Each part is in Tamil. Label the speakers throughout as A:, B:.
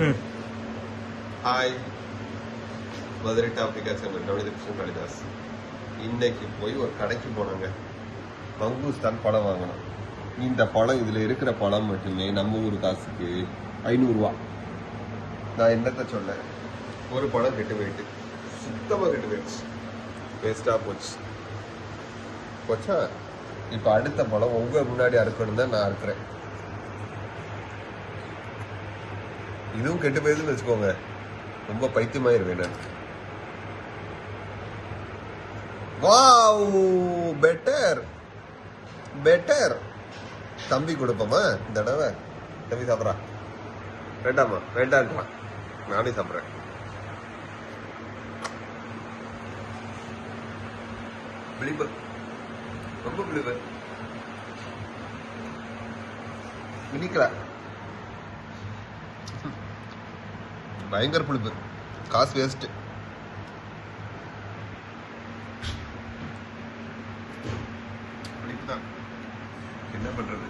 A: ஹாய், மதுரை டாபிகா சேம்பர் கிருஷ்ணன் காளிதாஸ். இன்னைக்கு போய் ஒரு கடைக்கு போனாங்க. மங்கூஸ்தான் பழம் வாங்கணும். இந்த பழம் இதில் இருக்கிற பழம் மட்டுமே நம்ம ஊர் காசுக்கு 500 ரூபா. நான் என்னத்த சொல்ல, ஒரு பழம் கெட்டு போயிட்டு, சுத்தமாக கெட்டு போயிடுச்சு, வேஸ்டாக போச்சு போச்சா. இப்போ அடுத்த பழம் உங்க முன்னாடி அறுக்கணும் தான் நான் அறுக்கிறேன். இதுவும் கெட்டு போயிருதுன்னு வச்சுக்கோங்க, ரொம்ப பைத்தியமாயிருவேன் நான். Wow, better better. தம்பி கொடுப்போமா இந்த தடவை? தம்பி சாப்பிட்றா? வேண்டாமா? வேண்டான்றான். நானே சாப்பிட்றேன். புளிப்பு, ரொம்ப புளிப்பு. இனிக்கல, பயங்கர புளிப்பு. காசு வேஸ்ட். புளிப்புதான், என்ன பண்றது?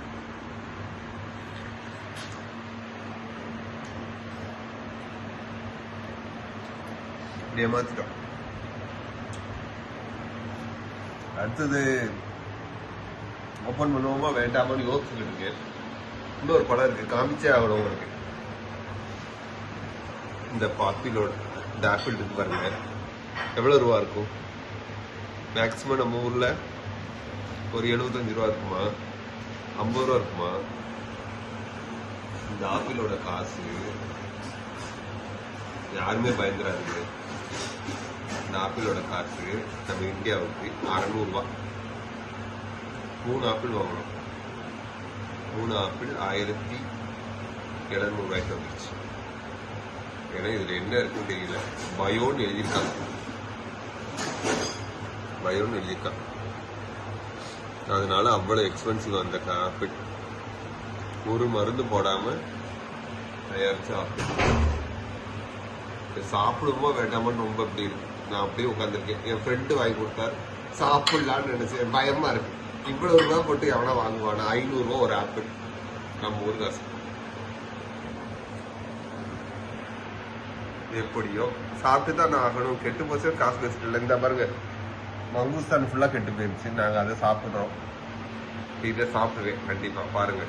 A: ஏமாத்திட்டோம். அடுத்தது ஓப்பன் பண்ணுவோமா வேண்டாமான்னு யோசிச்சுட்டு இருக்கு. இன்னொரு படம் இருக்கு, காமிச்சே ஆகணும் உங்களுக்கு. இந்த ஆப்பிளோட, இந்த ஆப்பிள் இருக்கு பாருங்க, எவ்வளவு ரூபா இருக்கும்? மேக்சிமம் நம்ம ஊர்ல ஒரு 75 ரூபா இருக்குமா, 50 ரூபா இருக்குமா? இந்த ஆப்பிளோட காசு யாருமே பயந்துராதுங்க. இந்த ஆப்பிளோட காசு நம்ம இந்தியாவுக்கு 600 ரூபா. 3 ஆப்பிள் வாங்கணும். 3 ஆப்பிள் 1700 ரூபாய்க்கு வந்துருச்சு. ஏன்னா இதுல என்ன இருக்குன்னு தெரியல. பயோன்னு எழுதியிருக்காங்க, பயோன்னு எழுதியிருக்காங்க. அதனால அவ்வளவு எக்ஸ்பென்சிவ் அந்த ஆப்பிள். ஒரு மருந்து போடாம தயாரிச்ச ஆப்பிள். சாப்பிடுமோ வேண்டாமான்னு ரொம்ப அப்படி இருக்கு. நான் அப்படியே உட்காந்துருக்கேன். என் ஃப்ரெண்டு வாங்கி கொடுத்தாரு, சாப்பிடலான்னு நினைச்சேன். பயமா இருக்கு. இவ்வளவு ரூபா போட்டு எவ்வளோ வாங்குவானா? 500 ரூபா ஒரு ஆப்பிள், நம்ம ஊர் காசு. எப்படியோ சாப்பிட்டு தான் நான் ஆகணும். கெட்டு போச்சு, காசு வேஸ்ட் இல்லை. இந்த பாருங்க, மங்கூஸ்தான் ஃபுல்லாக கெட்டு போயிடுச்சு. நாங்கள் அதை சாப்பிட்றோம். இதை சாப்பிடுவேன் கண்டிப்பாக, பாருங்க.